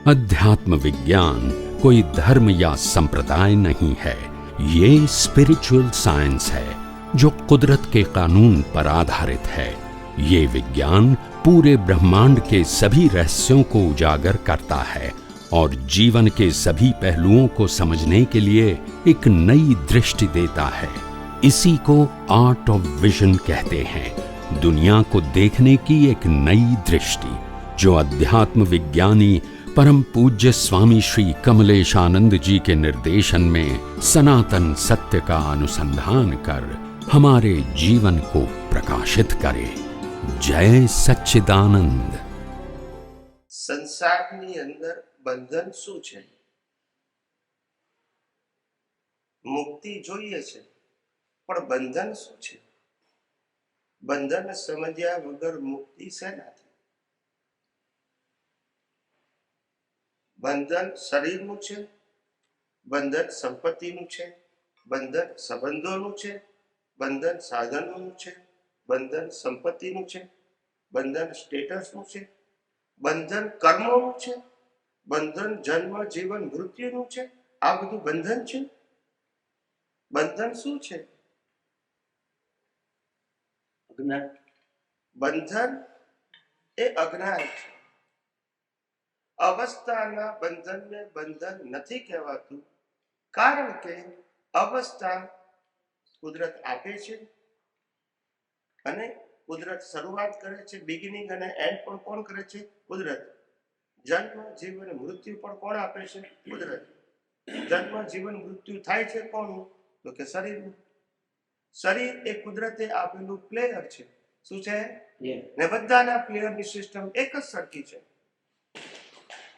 अध्यात्म विज्ञान कोई धर्म या संप्रदाय नहीं है, ये स्पिरिचुअल साइंस है जो कुदरत के कानून पर आधारित है। ये विज्ञान पूरे ब्रह्मांड के सभी रहस्यों को उजागर करता है और जीवन के सभी पहलुओं को समझने के लिए एक नई दृष्टि देता है। इसी को आर्ट ऑफ विजन कहते हैं, दुनिया को देखने की एक नई दृष्टि, जो अध्यात्म विज्ञानी परम पूज्य स्वामी श्री कमलेशानंद जी के निर्देशन में सनातन सत्य का अनुसंधान कर हमारे जीवन को प्रकाशित करे। जय सच्चिदानंद। संसाરની અંદર બંધન શું છે? મુક્તિ જોઈએ છે, પણ બંધન શું છે? બંધન સમજ્યા વગર મુક્તિ શેનાથી? બંધન શરીરનું છે, બંધન સંપત્તિનું છે, બંધન સંબંધોનું છે, બંધન સાધનોનું છે, બંધન સંપત્તિનું છે, બંધન સ્ટેટસનું છે, બંધન કર્મોનું છે, બંધન જન્મ જીવન મૃત્યુનું છે। આ બધું બંધન છે। બંધન શું છે? બંધન એ અજ્ઞાન છે। અવસ્થાના બંધનને બંધન નથી કહેવાતું, કારણ કે અવસ્થા કુદરત આપે છે અને કુદરત શરૂઆત કરે છે, બિગિનિંગ અને એન્ડ પણ કોણ કરે છે? કુદરત। જન્મ જીવન મૃત્યુ પણ કોણ આપે છે? કુદરત। જન્મ જીવન મૃત્યુ થાય છે કોનું? તો કે શરીરનું। શરીર એ કુદરતે આપેલું પ્લેયર છે। શું છે? ને બધાના પ્લેયરની સિસ્ટમ એક જ સરખી છે।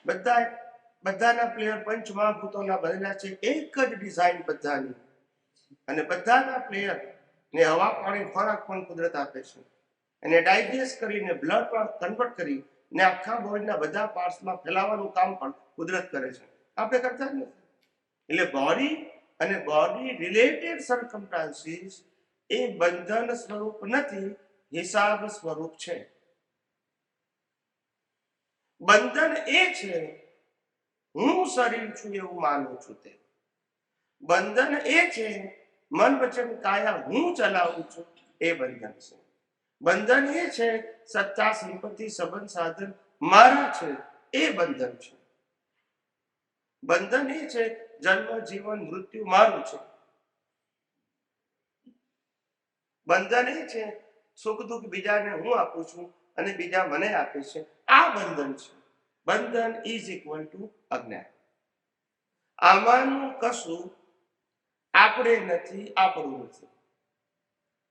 બધાના પ્લેયર પંચમહાભૂતોના બનેલા છે, એક જ ડિઝાઇન બધાની, અને બધાના પ્લેયર ને હવા પાણી ખોરાક પણ કુદરત આપે છે, અને ડાયજેસ્ટ કરીને બ્લડમાં કન્વર્ટ કરી ને આખા બોડીના બધા પાર્ટ્સમાં ફેલાવવાનું કામ પણ કુદરત કરે છે, આપણે કરતા જ નથી। એટલે બોડી અને બોડી રિલેટેડ સર્કમસ્ટાન્સીસ એ બંધન સ્વરૂપ નથી, હિસાબ સ્વરૂપ છે। બંધન એ છે હું શરીર છું એવું માનું છું તે। બંધન એ છે મન વચન કાયા હું ચલાવું છું, એ બંધન છે। બંધન એ છે સત્તા સંપત્તિ સંબંધ સાધન મારા છે, એ બંધન છે। બંધન એ છે જન્મ જીવન મૃત્યુ મારું છે। બંધન એ છે સુખ દુઃખ બીજાને હું આપું છું અને બીજા મને આપે છે, આ બંધન છે। બંધન ઇઝ ઇક્વલ ટુ અજ્ઞાન। આમાંનું કશું આપણે નથી, આપણું નથી।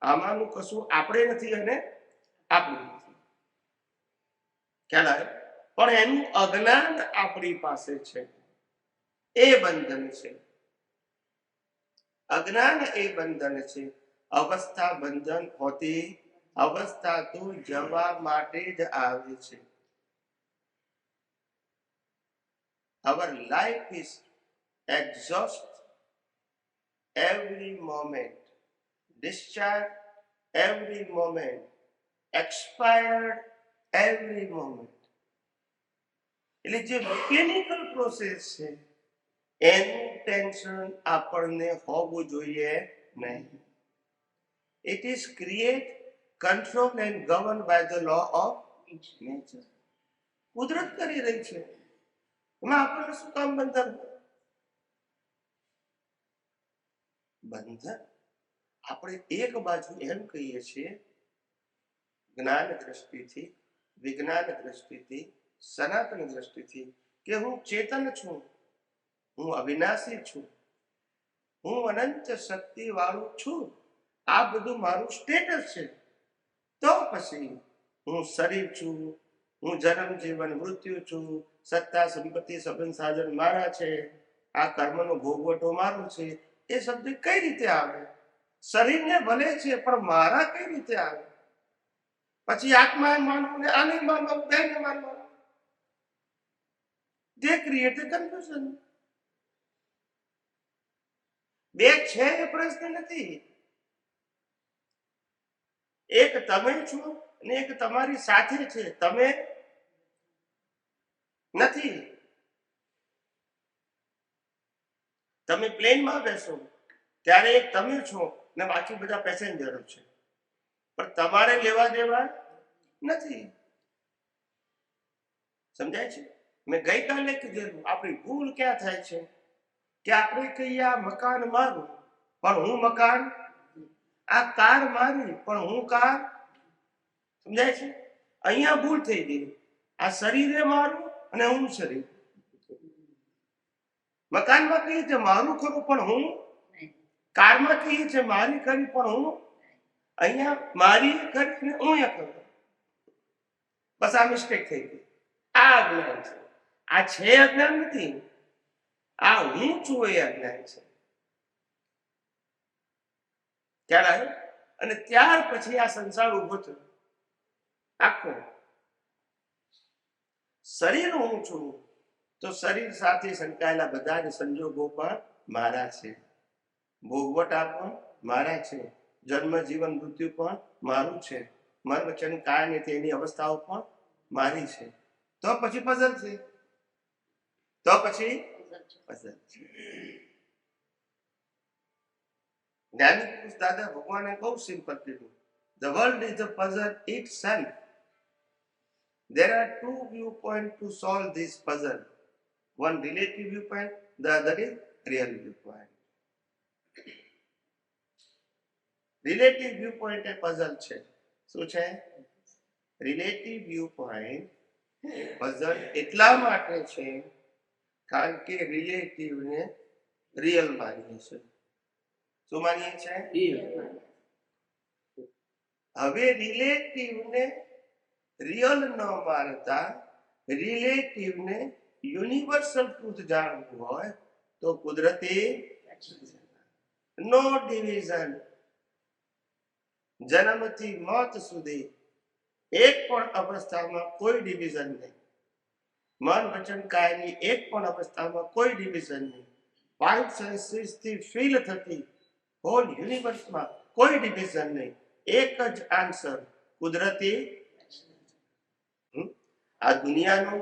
આમાંનું કશું આપણે નથી અને આપણું નથી, ખ્યાલ આવે? પણ એનું અજ્ઞાન આપણી પાસે છે, એ બંધન છે। અજ્ઞાન એ બંધન છે। અવસ્થા બંધન હોતી, અવસ્થા તો જવા માટે જ આવે છે। Our life is exhaust every moment, discharge every moment, expired every moment। એટલે જે મિકેનિકલ પ્રોસેસ છે એનું ટેન્શન આપણને હોવું જોઈએ નહીં। It is create, control and governed by the law of nature। કુદરત કરી રહી છે, એમાં આપણને શું કામ બંધન? બંધન આપણે એક બાજુ એમ કહીએ છીએ જ્ઞાન દ્રષ્ટિથી, વિજ્ઞાન દ્રષ્ટિથી, સનાતન દ્રષ્ટિથી કે હું ચેતન છું, હું અવિનાશી છું, હું અનંત શક્તિ વાળું છું, આ બધું મારું સ્ટેટસ છે। તો પછી હું શરીર છું, હું જન્મ જીવન મૃત્યુ છું, સત્તા સંપત્તિ સંબંધ સાધન મારા છે, આ કર્મનો ભોગવટો મારો છે, એ શબ્દ કઈ રીતે આવે? શરીરને ભલે છે પણ મારા કઈ રીતે આવે? પછી આત્મા માનવું ને આને માનવું, બેને માનવું, they create a confusion। બે છે એ પ્રશ્ન નથી, એક તમે છો અને એક તમારી સાથે છે, તમે નથી। તમે પ્લેનમાં બેસો ત્યારે એક તમે છો ને બાકી બધા પેસેન્જરો છે, પણ તમારે લેવા દેવા નથી. સમજાય છે? મેં ગઈકાલે કીધેલું આપણી ભૂલ ક્યાં થાય છે કે આપણે કહીએ આ મકાન મારું પણ હું મકાન, આ કાર મારી પણ હું કાર. સમજાય છે? અહીંયા ભૂલ થઈ ગઈ. આ શરીરે મારું અને હું શરીર. મકાનમાં કહીએ છે મારું ખરું પણ હું, કારમાં કહીએ છે મારી ખરી પણ હું, અહીંયા મારી ખરી હું કરું. બસ આ મિસ્ટેક થઈ ગઈ. આ અજ્ઞાન છે. આ છે અજ્ઞાન નથી, આ હું છું એ અજ્ઞાન છે. ખ્યાલ આવ્યો? અને ત્યાર પછી આ સંસાર ઉભો થયો આખો. શરીર હું છું તો શરીર સાથે સંકળાયેલા બધા જ સંજોગો પણ મારા છે, ભોગવટા પણ મારા છે, જન્મ જીવન મૃત્યુ પણ મારું છે, મન વચન કાય ને તેની અવસ્થાઓ પણ મારી છે. તો પછી પઝલ છે, તો પછી પઝલ છે. જ્ઞાની પુરુષ દાદા ભગવાને બહુ સિમ્પલ કીધું, the world is a puzzle itself. There are two viewpoints to solve this puzzle. One relative viewpoint, the other is real viewpoint. Relative viewpoint A puzzle છે. શું છે? Relative viewpoint puzzle એટલા માટે છે કારણ કે રિલેટિવ ને રિયલ માનીએ છે. શું માનીએ છે? હવે રિલેટિવ ને રિયલ ન માનતા રિલેટિવ ને યુનિવર્સલ ટ્રુથ જાણવું હોય તો કુદરતી નો ડિવિઝન. જન્મથી મોત સુધી એક પણ અવસ્થામાં કોઈ ડિવિઝન નહીં. મન વચન કાયની એક પણ અવસ્થામાં કોઈ ડિવિઝન નહીં. પાંચ સેન્સીસથી ફીલ થતી હોલ યુનિવર્સમાં કોઈ ડિવિઝન નહીં. એક જ આન્સર કુદરતી. આ દુનિયાનો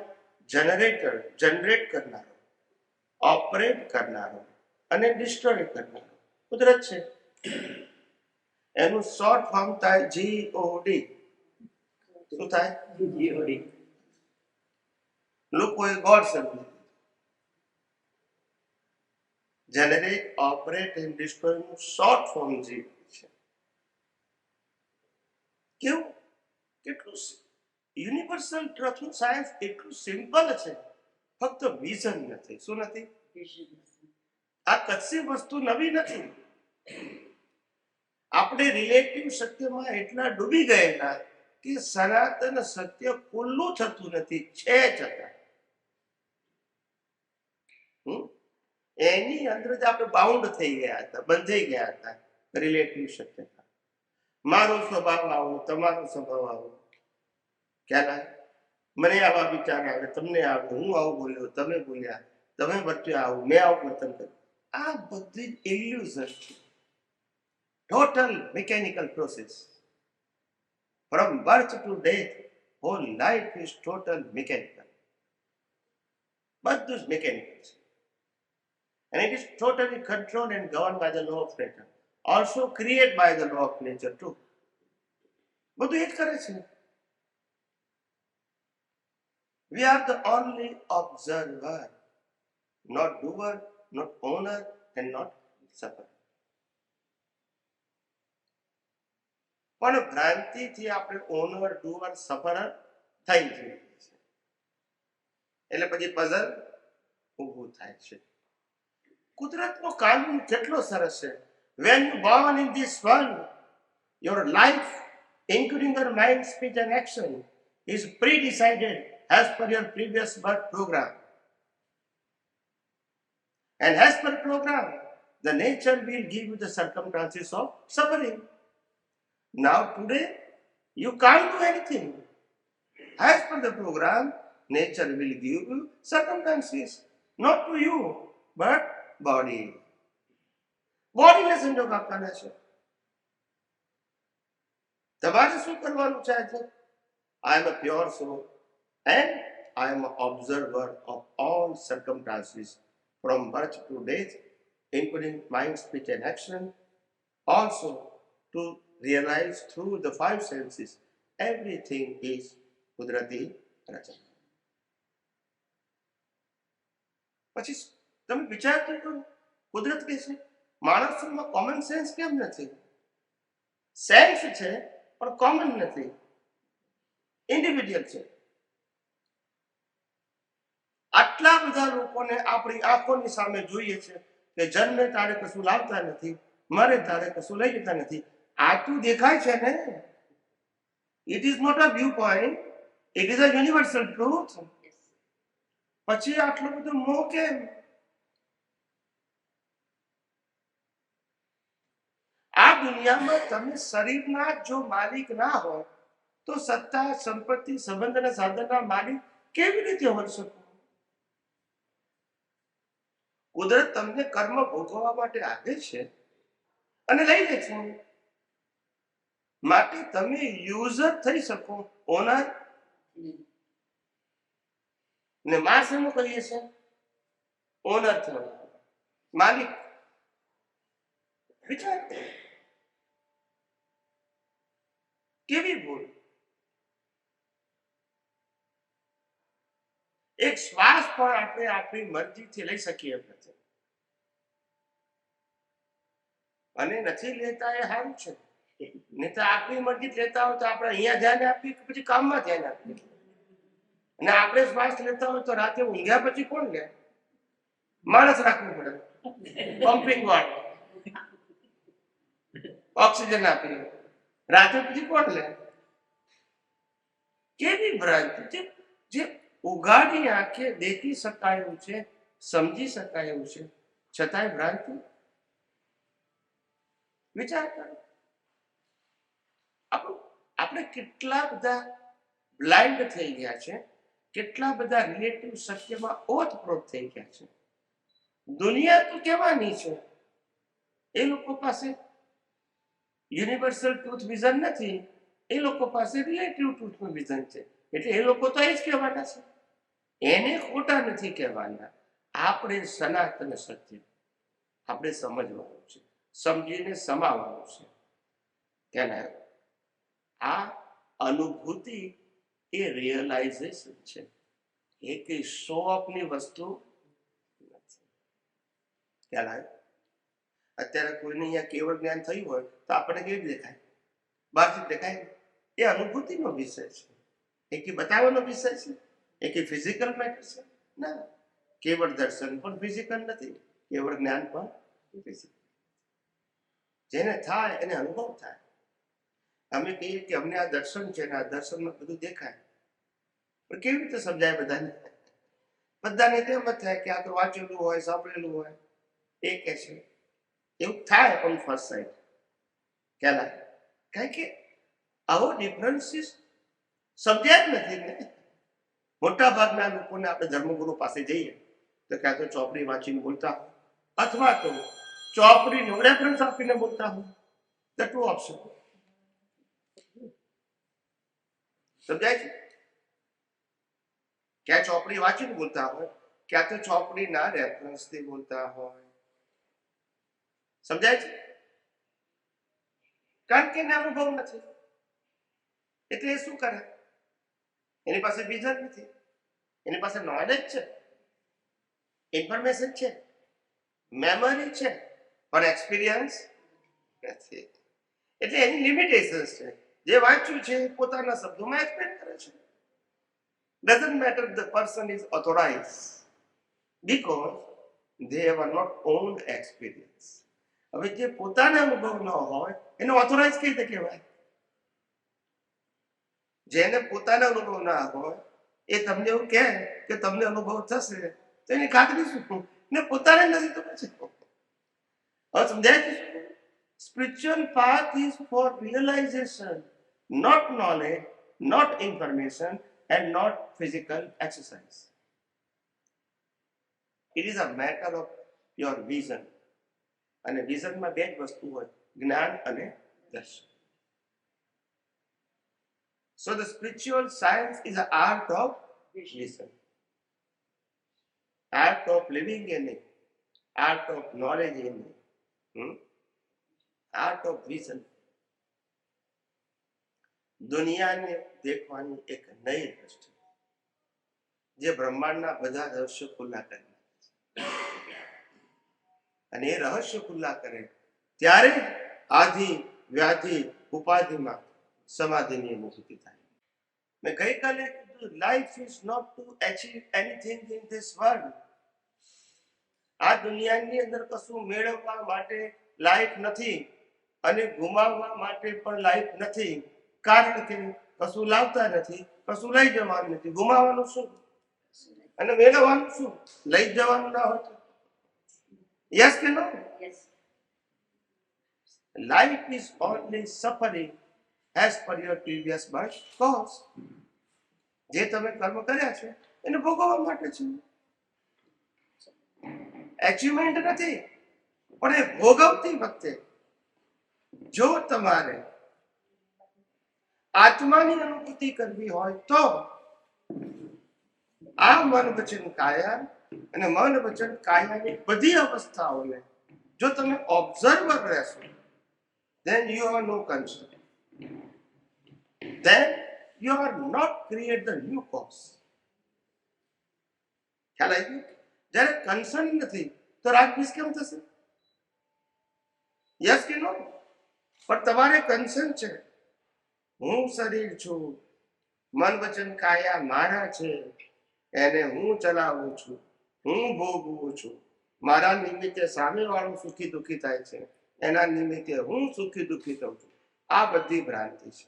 જનરેટ કરનારો, ઓપરેટ કરનારો અને ડિસ્ટ્રોય કરનારો કુદરત છે. એનું શોર્ટ ફોર્મ થાય GOD. શું થાય? GOD. લોકોએ ગોડ સમજી જનરેટ, ઓપરેટ એન્ડ ડિસ્ટ્રોય નું શોર્ટ ફોર્મ GOD છે. કેવું? કેટલું યુનિવર્સલ ટ્રુથનું સાયન્સ એટલું સિમ્પલ છે, ફક્ત વિઝન નથી. શું નથી? આ કશી વસ્તુ નવી નથી. આપણે રિલેટિવ સત્યમાં એટલા ડૂબી ગયેલા કે સનાતન સત્ય ખુલ્લું થતું નથી, છે છતાં એની અંદર જ આપણે બાઉન્ડ થઈ ગયા હતા, બંધાઈ ગયા હતા રિલેટિવ સત્યતા. મારો સ્વભાવ આવો, તમારો સ્વભાવ આવો. ખ્યાલ આવે? મને આવા વિચાર આવે, તમને આવે, હું આવું બોલ્યો, તમે બોલ્યા, તમે વર્ત્યા આવું, મેં આવું વર્તન કર્યું. આ બધી ઇલ્યુઝન છે. Total mechanical process. From birth to death whole life is total mechanical. બધું જ મિકેનિકલ છે. And it is totally controlled and governed by the law of nature. Also created by the law of nature too. બધું એ જ કરે છે. We are the only observer, not doer, not owner, and not sufferer. પણ ભ્રાંતિથી આપણે honour, doer, સફરર થઈ જઈએ છીએ. એટલે પછી પઝલ ઊભું થાય છે. કુદરતનો કાનૂન કેટલો સરસ છે. When you born in this world, your life, including your mind, speech and action, is pre-decided as per your previous birth program. And as per program, the nature will give you the circumstances of suffering. Now today, you can't do anything. As per the program, nature will give you circumstances, not to you, but body. બોડીને સંજોગ આપવાના છે. તમારે શું કરવાનું છે? I am a pure soul and I am an observer of all circumstances from birth to death including mind, speech, and action. Also, to realize through the five senses, everything is કુદરતી રચના. પછી તમે વિચાર કરો, કુદરત કે છે, માણસોમાં common sense કેમ નથી? સેન્સ છે પણ કોમન નથી, ઇન્ડિવિડ્યુઅલ છે. આટલા બધા લોકોને આપણી આંખોની સામે જોઈએ છે કે જન્મે તારે કશું લાવતા નથી, મરે તારે કશું લઈ જતા નથી. આટલું દેખાય છે ને. It is not a view point, it is a universal truth. પછી આટલો બધો મોહ કેમ? આ દુનિયામાં તમે શરીરના જો માલિક ના હોય તો સત્તા, સંપત્તિ, સંબંધ અને સાધનના માલિક કેવી રીતે હોઈ શકો? કુદરત તમને કર્મ ભોગવવા માટે આપે છે અને લઈ લે છે, માટે તમે યુઝર થઈ શકો, ઓનર. ને માસ એનું કહીએ છે ઓનર થવા, માલિક. વિચાર કેવી ભૂલ! એક શ્વાસ પણ આપણે આપણી મરજીથી લઈ શકીએ એમ નથી, અને નથી લેતા એ સારું છે. નહીં તો આપણી મરજી લેતા હોય તો આપણે અહીંયા ધ્યાન આપીએ, પછી કામમાં ધ્યાન આપીએ. અને આપણે શ્વાસ લેતા હોય તો રાતે ઊંઘ્યા પછી કોણ લે? માણસ રાખવું પડે, પમ્પિંગ વાળો, ઓક્સિજન આપીએ. રાતે પછી કોણ લે? કેવી ભ્રાંતિ છે! જે ઉઘાડી આંખે દેખી શકાય એવું છે, સમજી શકાય એવું છે, છતાંય ભ્રાંતિ. વિચાર કરો, આપણે કેટલા બધા બ્લાઇન્ડ થઈ ગયા છે, કેટલા બધા રિલેટિવ સત્યમાં ઓતપ્રોત થઈ ગયા છે. દુનિયા તો કહેવાની છે, એ લોકો પાસે યુનિવર્સલ ટ્રુથ વિઝન નથી, એ લોકો પાસે રિલેટિવ ટ્રુથનું વિઝન છે. એટલે એ લોકો તો એ જ કહેવાના છે, એને ખોટા નથી કહેવાના. આપણે સનાતન સત્ય આપણે સમજવાનું છે, સમજીને સમાવવાનું છે. કેના આ અનુભૂતિ એ રિયલાઇઝેશન છે, એ કઈ શો ઓફની વસ્તુ નથી. ખ્યાલ અત્યારે કોઈને અહીંયા કેવળ જ્ઞાન થયું હોય તો આપણને કેવી દેખાય? બહારથી દેખાય. એ અનુભૂતિનો વિષય છે, એ કે બતાવવાનો વિષય છે, એ કે ફિઝિકલ મેટર છે ના. કેવળ દર્શન પણ ફિઝિકલ નથી, કેવળ જ્ઞાન પણ ફિઝિકલ. જેને થાય એને અનુભવ થાય. અમે કહીએ કે અમને આ દર્શન છે ને આ દર્શનમાં બધું દેખાય, પણ કેવી રીતે સમજાય બધાને? બધાને તેમ જ થાય કે આ તો વાંચેલું હોય, સાંભળેલું હોય. એ કે છે એવું થાય ઓન ફર્સ્ટ સાઇડ. ખ્યાલ? કારણ કે આવો ડિફરન્સીસ સમજ્યા જ નથી ને. મોટા ભાગના લોકોને આપણે ધર્મગુરુ પાસે જઈએ તો ક્યાં તો ચોપડી વાંચીને બોલતા હોય, અથવા તો ચોપડીનો રેફરન્સ આપીને બોલતા હોય. The two option. સમજાય છે? ક્યાં ચોપડી વાંચીને બોલતા હોય, ક્યાં તો ચોપડીના રેફરન્સથી બોલતા હોય. સમજાય છે? કારણ કે એને અનુભવ નથી. એટલે એ શું કરે? એની પાસે વિઝન નથી, એની પાસે નોલેજ છે, ઇન્ફોર્મેશન છે, મેમરી છે, પણ એક્સપિરિયન્સ નથી. એટલે એની લિમિટેશન્સ છે. જે વાંચ્યું છે પોતાના શબ્દોમાં એક્સપ્લેન કરે છે. Doesn't matter the person is authorized because they have not owned experience. હવે જે પોતાના અનુભવ ન હોય એને ઓથોરાઇઝ કઈ રીતે કહેવાય? જેને પોતાના અનુભવ ના હોય એ તમને એવું કહે કે તમને અનુભવ થશે તો એની ખાતરી શું? ને પોતાને નથી તો પછી હવે સમજાય? Spiritual path is for realization, not knowledge, not information, and not physical exercise. It is a matter of your vision. અને વિઝનમાં બે જ વસ્તુ હોય, જ્ઞાન અને દર્શન. So the spiritual science is an art of vision, art of living in it, art of knowledge any, art of vision, દુનિયાને દેખવાની એક નઈ દ્રષ્ટિ, જે બ્રહ્માંડના બધા રહસ્યો ખુલ્લા કરે. અને એ રહસ્ય ખુલ્લા કરે ત્યારે આધિ વ્યાધિ ઉપાધિમાં સમાધિની અનુભૂતિ થાય. મેં ગઈકાલે કીધું, life is not to achieve anything in this world. આ દુનિયાની અંદર કશું મેળવવા માટે લાઈફ નથી અને ગુમાવવા માટે પણ લાઈફ નથી. કારણ કે કશું લાવતા નથી, કશું લઈ જવાનું નથી. ગુમાવવાનું શું અને મેળવવાનું શું? લઈ જવાનું ના હોય. Yes કે no? Yes. Life is only suffering as per your previous birth cause. જે તમે કર્મ કર્યા છે એને ભોગવવા માટે છે. એચિવમેન્ટ નથી, પણ એ ભોગવતી વખતે જો તમારે આત્માની અનુભૂતિ કરવી હોય તો આ મન વચન કાયા અને મન વચન કાયાની બધી અવસ્થાઓને જો તમે ઓબ્ઝર્વર રહેશો, then you are no concern. Then you are not create the new cause. ખ્યાલ આવી ગયો? જ્યારે કન્સર્ન નથી તો રાગદ્વેષ કેમ થશે? યસ કે નો? પણ તમારે કન્સર્ન છે, હું શરીર છું, મન વચન કાયા મારા છે, એને હું ચલાવું છું, હું ભોગવું છું, મારા નિમિત્તે સામેવાળું સુખી દુઃખી થાય છે, એના નિમિત્તે હું સુખી દુઃખી થઉં છું. આ બધી ભ્રાંતિ છે,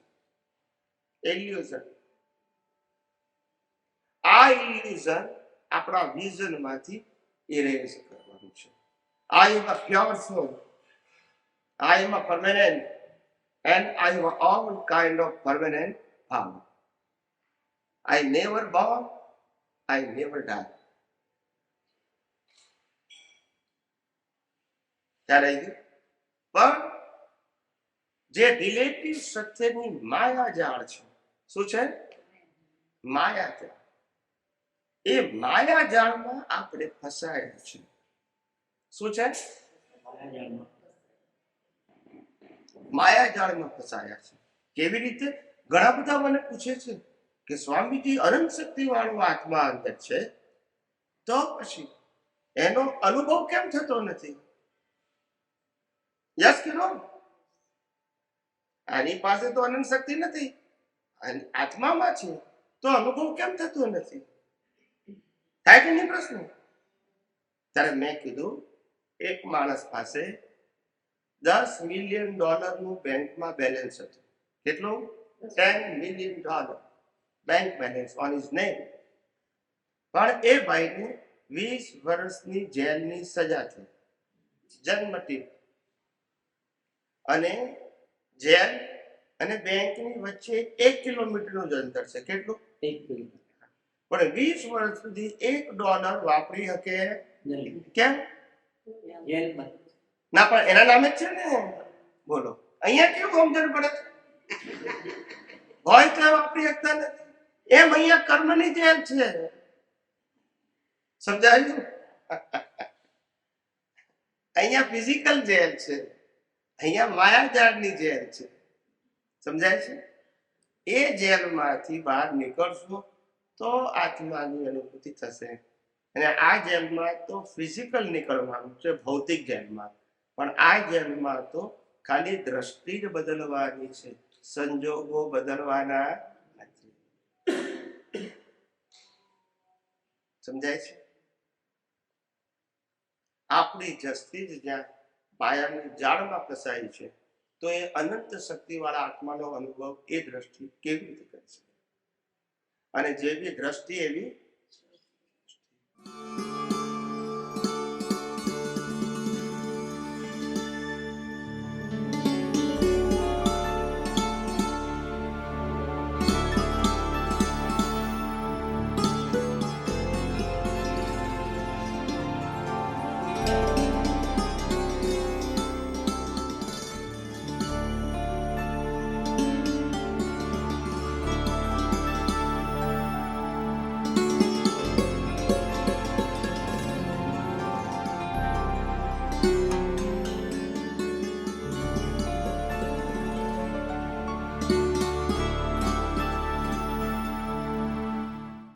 ઇલ્યુઝન. આ ઇલ્યુઝન આપણા વિઝનમાંથી ઇરેઝ કરવાનું છે. I am a pure soul. I am a permanent and I am all kind of permanent power. I never born, I never die. ત્યારે પણ જે રિલેટિવ સત્યની માયાજાળ છે, શું છે? માયાજાળ. એ માયાજાળમાં આપણે ફસાયેલા છે. શું છે? માયાજાળમાં ફસાયા છે. કેવી રીતે? ઘણા બધા મને પૂછે છે કે સ્વામીજી અનંત શક્તિ વાળો આત્મા અંદર છે, તો પછી એનો અનુભવ કેમ થતો નથી? યસ કે નો? આની પાસે તો અનંત શક્તિ નથી, આત્મામાં છે, તો અનુભવ કેમ થતો નથી? થાય કે નહીં પ્રશ્ન? ત્યારે મેં કીધું, એક માણસ પાસે $10 મિલિયન બેંકમાં બેલેન્સ હતું. કેટલું? $10 million bank balance on his name. પણ એ ભાઈને 20 વર્ષની જેલની સજા થઈ, જન્મથી. અને જેલ અને બેંકની વચ્ચે 1 કિલોમીટરનું જ અંતર છે. કેટલું? 1 કિલોમીટર. પણ 20 વર્ષ સુધી $1 વાપરી શકે કેમ? ના, પણ એના નામે જ છે ને. બોલો, અહીંયા કેવું સમજણ પડે? હોય તો વાપરી શકતા નથી. એમ અહીંયા કર્મની જેલ છે. સમજાયું? અહીંયા ફિઝિકલ જેલ છે, અહીંયા માયાજાળની જેલ છે. સમજાય છે? એ જેલમાંથી બહાર નીકળશો તો આત્માની અનુભૂતિ થશે. અને આ જેલમાં તો ફિઝિકલ નીકળવાનું છે, ભૌતિક જેલમાં. પણ આ જેલમાં તો ખાલી દ્રષ્ટિ જ બદલવાની છે, સંજોગો બદલવાના નથી. સમજાય છે? આપણી જસ્તી જ જ્યાં માયાની જાળમાં ફસાઈ છે, તો એ અનંત શક્તિવાળા આત્માનો અનુભવ એ દ્રષ્ટિ કેવી રીતે કરી શકે? અને જેવી દ્રષ્ટિ એવી